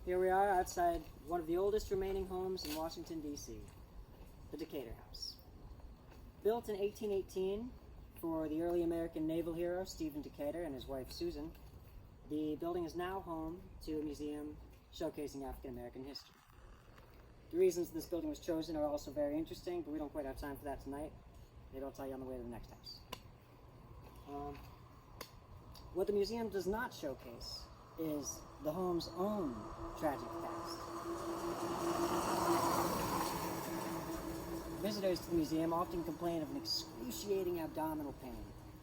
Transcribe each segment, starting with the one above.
Here we are outside one of the oldest remaining homes in Washington, D.C., the Decatur House. Built in 1818 for the early American naval hero Stephen Decatur and his wife Susan, the building is now home to a museum showcasing African American history. The reasons this building was chosen are also very interesting, but we don't quite have time for that tonight. Maybe I'll tell you on the way to the next house. What the museum does not showcase is the home's own tragic past. Visitors to the museum often complain of an excruciating abdominal pain,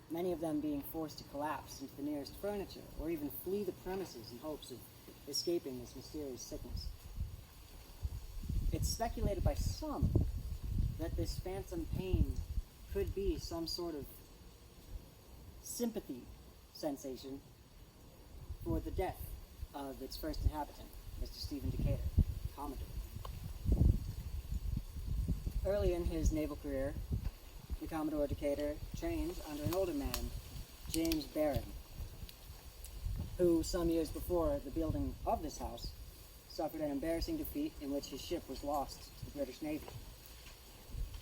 many of them being forced to collapse into the nearest furniture or even flee the premises in hopes of escaping this mysterious sickness. It's speculated by some that this phantom pain could be some sort of sympathy sensation for the death of its first inhabitant, Mr. Stephen Decatur, Commodore. Early in his naval career, the Commodore Decatur trained under an older man, James Barron, who some years before the building of this house suffered an embarrassing defeat in which his ship was lost to the British Navy.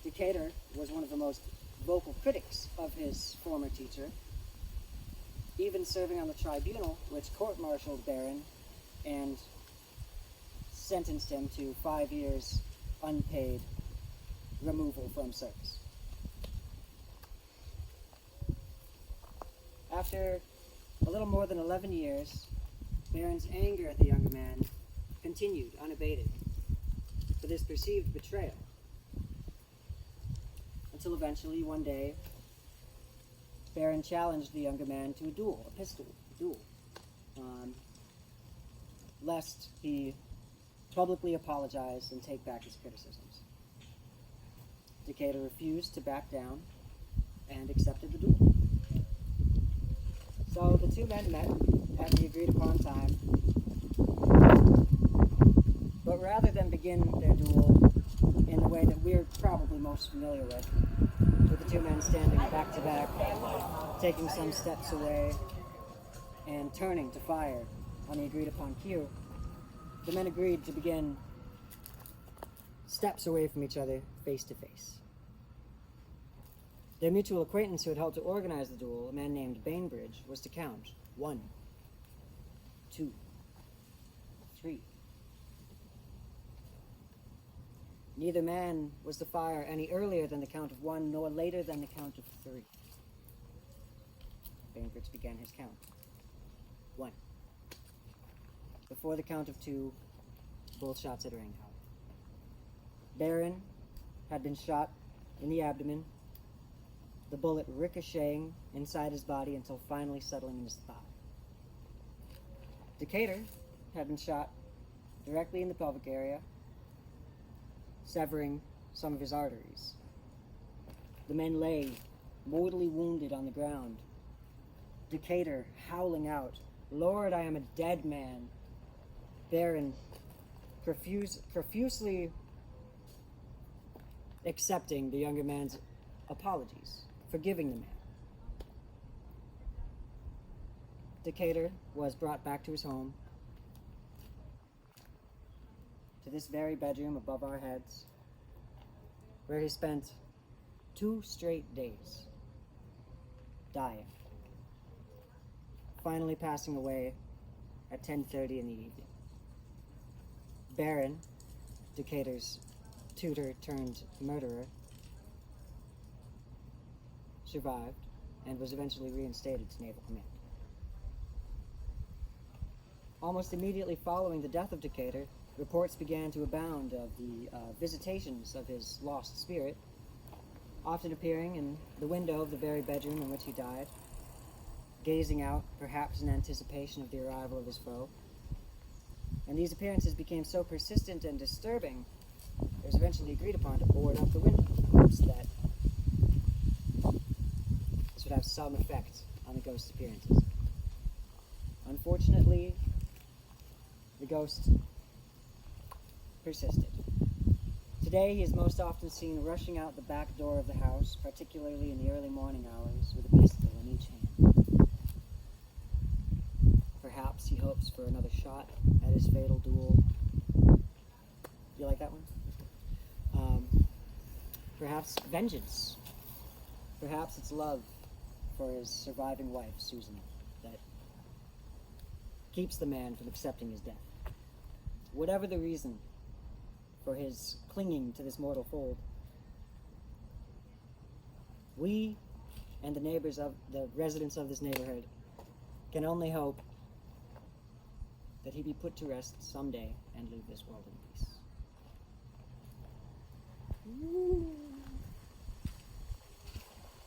Decatur was one of the most vocal critics of his former teacher, even serving on the tribunal which court-martialed Barron and sentenced him to 5 years unpaid removal from service. After a little more than 11 years, Barron's anger at the younger man continued unabated for this perceived betrayal, until eventually one day Barron challenged the younger man to a pistol duel, lest he publicly apologize and take back his criticisms. Decatur refused to back down and accepted the duel. So the two men met at the agreed upon time, but rather than begin their duel in the way that we're probably most familiar with the two men standing back to back, taking some steps away, and turning to fire on the agreed upon cue, the men agreed to begin steps away from each other, face to face. Their mutual acquaintance who had helped to organize the duel, a man named Bainbridge, was to count 1, 2, 3. Neither man was to fire any earlier than the count of 1, nor later than the count of 3. Bainbridge began his count. 1. Before the count of 2, both shots had rang out. Barron had been shot in the abdomen, the bullet ricocheting inside his body until finally settling in his thigh. Decatur had been shot directly in the pelvic area, severing some of his arteries. The men lay mortally wounded on the ground. Decatur howling out, "Lord, I am a dead man." Barron profusely accepting the younger man's apologies, forgiving the man. Decatur was brought back to his home, to this very bedroom above our heads, where he spent 2 straight days dying, finally passing away at 10:30 in the evening. Barron, Decatur's tutor turned murderer, survived and was eventually reinstated to naval command. Almost immediately following the death of Decatur, reports began to abound of the visitations of his lost spirit, often appearing in the window of the very bedroom in which he died, gazing out, perhaps in anticipation of the arrival of his foe. And these appearances became so persistent and disturbing, it was eventually agreed upon to board up the window in hopes that this would have some effect on the ghost's appearances. Unfortunately, the ghost persisted. Today, he is most often seen rushing out the back door of the house, particularly in the early morning hours, with a pistol in each hand. perhaps he hopes for another shot at his fatal duel. You like that one? Perhaps vengeance. Perhaps it's love for his surviving wife, Susan, that keeps the man from accepting his death. Whatever the reason for his clinging to this mortal fold, we and the residents of this neighborhood can only hope that he be put to rest someday and leave this world in peace. Ooh.